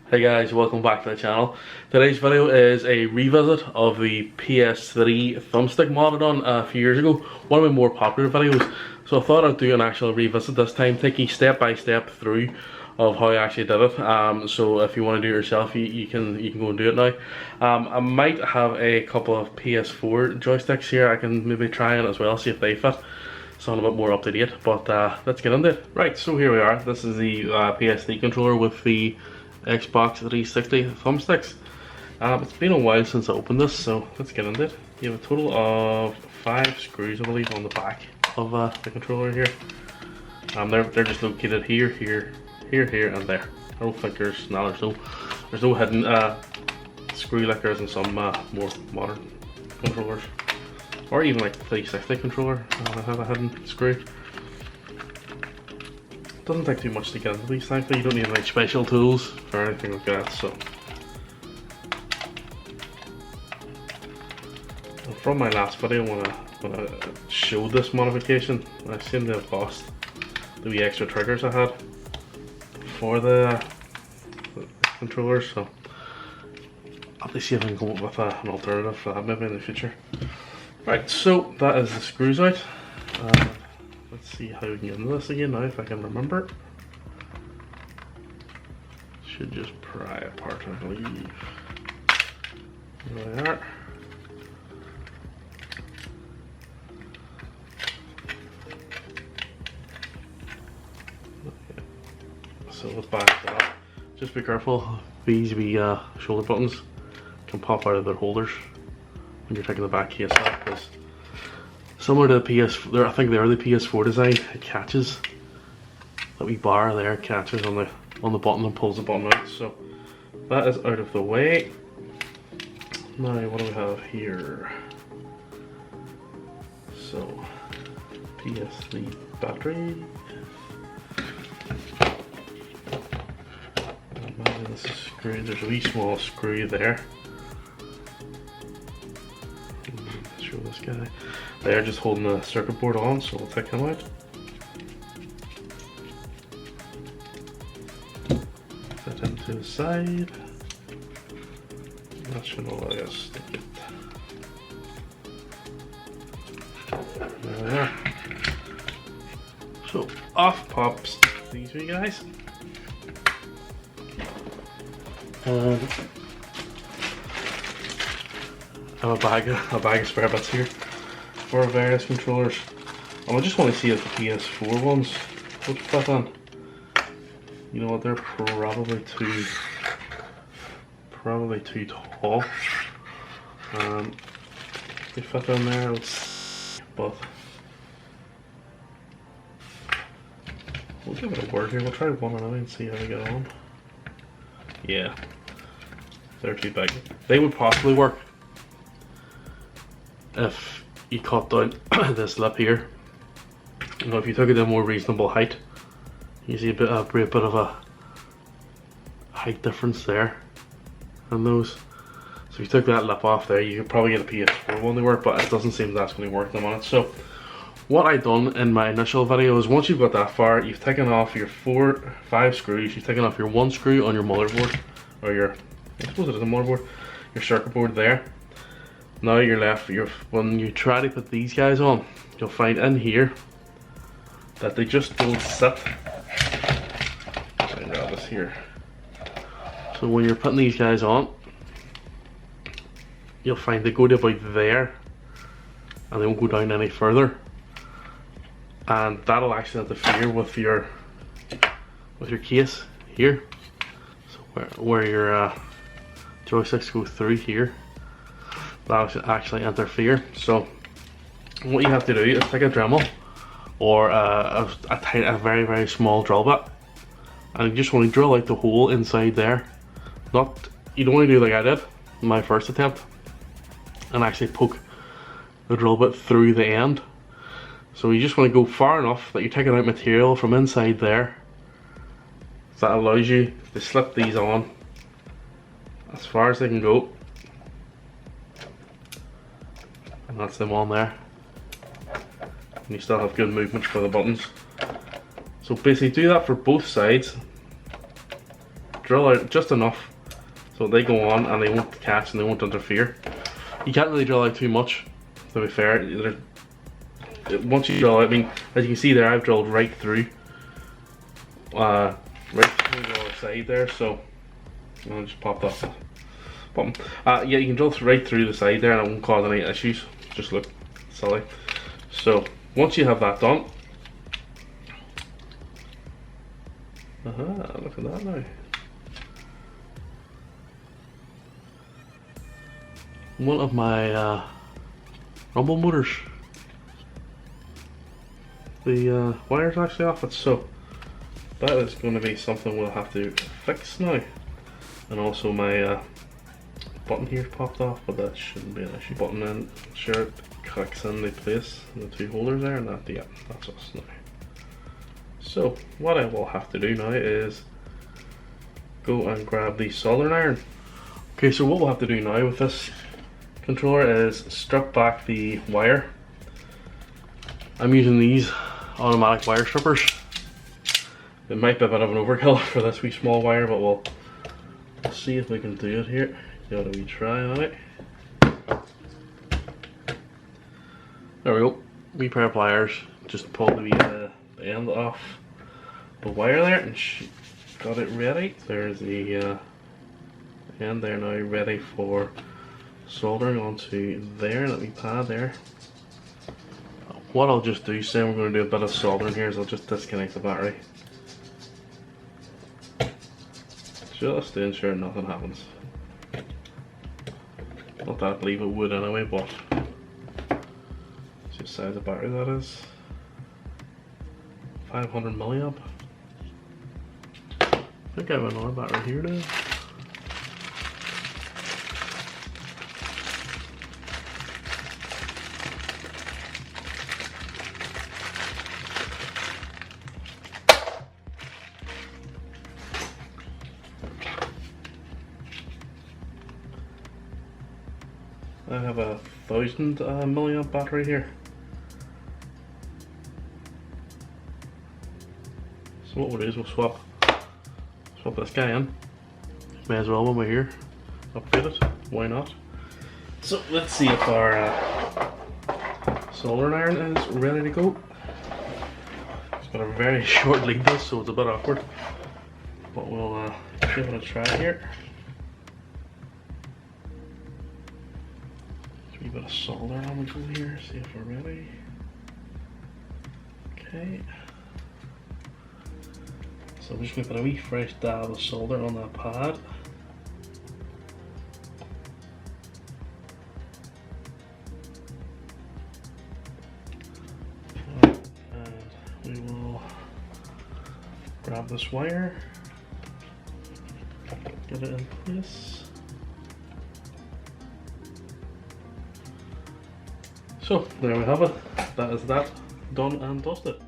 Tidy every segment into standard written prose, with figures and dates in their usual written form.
Hey guys, welcome back to the channel. Today's video is a revisit of the PS3 Thumbstick mod I done a few years ago. One of my more popular videos. So I thought I'd do an actual revisit this time, take you step by step through of how I actually did it. So if you want to do it yourself, you can go and do it now. I might have a couple of PS4 joysticks here. I can maybe try it as well, see if they fit. Sound a bit more up to date, but let's get into it. Right, so here we are. This is the PS3 controller with the Xbox 360 thumbsticks. It's been a while since I opened this, so let's get into it. You have a total of 5 screws, I believe, on the back of the controller here. They're just located here, here, and there. I don't think there's no hidden screw like there is in some more modern controllers, or even like the 360 controller. I have a hidden screw. Doesn't take too much to get into these, thankfully. You don't need like special tools or anything like that. So, and from my last video when I showed this modification, I seem to have lost the wee extra triggers I had for the controllers. So I'll have to see if I can come up with an alternative for that maybe in the future. Right, so that is the screws out. Let's see how we can get into this again now, if I can remember. Should just pry apart, I believe. There they are. Okay. So let's back that up. Just be careful, these wee shoulder buttons can pop out of their holders when you're taking the back case off, because similar to the I think they're the PS4 design. It catches that wee bar there, catches on the button and pulls the button out. So that is out of the way. Now what do we have here? So PS3 battery. This is screw. There's a wee small screw there. Show this guy. They're just holding the circuit board on, so we'll take him out. Set him to the side. That should allow us to stick it. There we are. So off pops these three guys. And I have a bag of spare bits here for various controllers. And I just want to see if the PS4 ones would fit on. You know what, they're probably too tall. They fit on there, but we'll give it a word here. We'll try one another and see how we get on. Yeah, they're too big. They would possibly work if you cut down this lip here. You know, if you took it to a more reasonable height, you see a bit of a height difference there on those. So if you took that lip off there, you could probably get a PS4 one to work, but it doesn't seem that's going to work at the moment. So what I done in my initial video is, once you've got that far, you've taken off your 5 screws, you've taken off your 1 screw on your motherboard, or I suppose it is a motherboard, your circuit board there. Now you're left, when you try to put these guys on, you'll find in here that they just don't sit. Let's grab this here. So when you're putting these guys on, you'll find they go to about there, and they won't go down any further. And that'll actually interfere with your case here. So where your joysticks go through here, that'll actually interfere. So what you have to do is take a Dremel or a very, very small drill bit, and you just want to drill out the hole inside there. You don't want to do like I did in my first attempt and actually poke the drill bit through the end. So you just want to go far enough that you're taking out material from inside there. So that allows you to slip these on as far as they can go. And that's them on there. And you still have good movement for the buttons. So basically do that for both sides. drill out just enough so they go on and they won't catch and they won't interfere. You can't really drill out too much, to be fair. Once you drill out, I mean, as you can see there, I've drilled right through the other side there, so I'll just pop that button. Yeah, you can drill right through the side there and it won't cause any issues. Just look silly. So once you have that done, look at that now. One of my rumble motors, the wire's actually off it, so that is going to be something we'll have to fix now. And also my button here popped off, but that shouldn't be an issue. Button in, sure it clicks in the place, in the two holders there, and that, yeah, that's us now. So what I will have to do now is go and grab the soldering iron. Okay, so what we'll have to do now with this controller is strip back the wire. I'm using these automatic wire strippers. It might be a bit of an overkill for this wee small wire, but we'll see if we can do it here. Give it a wee try on it. There we go. Wee pair of pliers. Just pull the end off the wire there, and she got it ready. There's the end there now, ready for soldering onto there, that wee pad there. What I'll just do, say we're going to do a bit of soldering here, is I'll just disconnect the battery. Just to ensure nothing happens. Not that I believe it would anyway, but it's the size of battery that is. 500 milliamp. I think I have another battery here now. I have a 1000 milliamp battery here. So what we'll do is we'll swap this guy in. May as well when we're here. Upgrade it. Why not? So let's see if our soldering iron is ready to go. It's got a very short lead this, so it's a bit awkward. But we'll give it a try here. A bit of solder on the go here, see if we're ready. Okay. So I'm just going to put a wee fresh dab of solder on that pad. And we will grab this wire, get it in place. So there we have it. That is that done and dusted.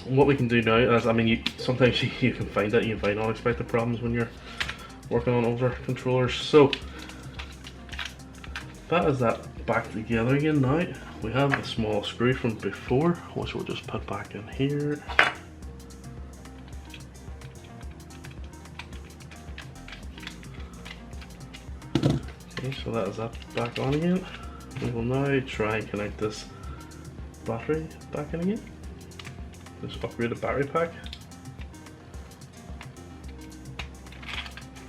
What we can do now is, I mean, sometimes you can find that you can find unexpected problems when you're working on older controllers. So that is that back together again now. We have the small screw from before, which we'll just put back in here. Okay, so that is that back on again. We will now try and connect this battery back in again. This upgraded battery pack.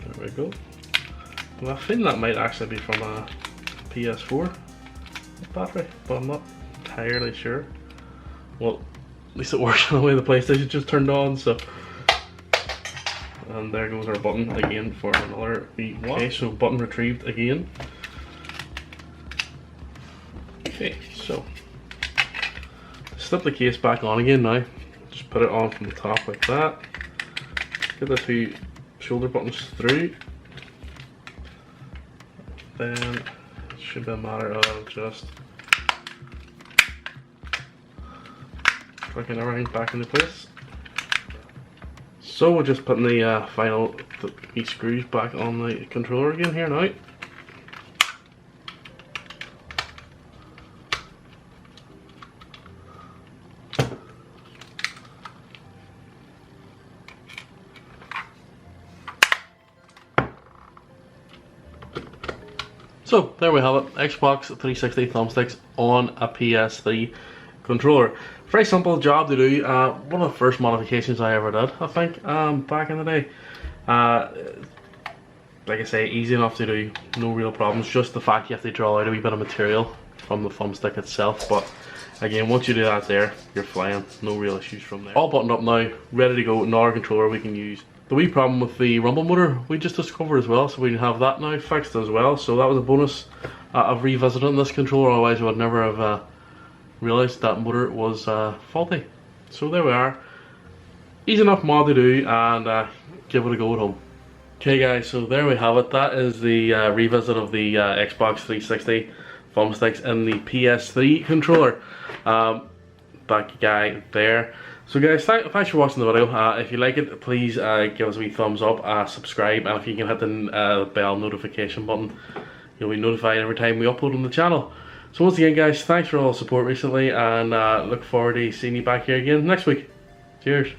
There we go. Well, I think that might actually be from a PS4 battery, but I'm not entirely sure. Well, at least it works the way the PlayStation just turned on, so. And there goes our button again for another wee one. Okay, so button retrieved again. Okay, so slip the case back on again now. Just put it on from the top like that. Get the two shoulder buttons through. Then it should be a matter of just clicking everything back into place. So we're just putting the final screws back on the controller again here now. So there we have it, Xbox 360 thumbsticks on a PS3 controller. Very simple job to do. One of the first modifications I ever did, I think, back in the day. Like I say, easy enough to do, no real problems. Just the fact you have to draw out a wee bit of material from the thumbstick itself. But again, once you do that there, you're flying. No real issues from there. All buttoned up now, ready to go. Another controller we can use. The wee problem with the rumble motor we just discovered as well, so we have that now fixed as well. So that was a bonus of revisiting this controller, otherwise I would never have realised that motor was faulty. So there we are. Easy enough mod to do, and give it a go at home. Okay guys, so there we have it. That is the revisit of the Xbox 360 thumbsticks and the PS3 controller. Back guy there. So guys, thanks for watching the video. If you like it, please give us a wee thumbs up, subscribe, and if you can hit the bell notification button, you'll be notified every time we upload on the channel. So once again guys, thanks for all the support recently, and look forward to seeing you back here again next week. Cheers.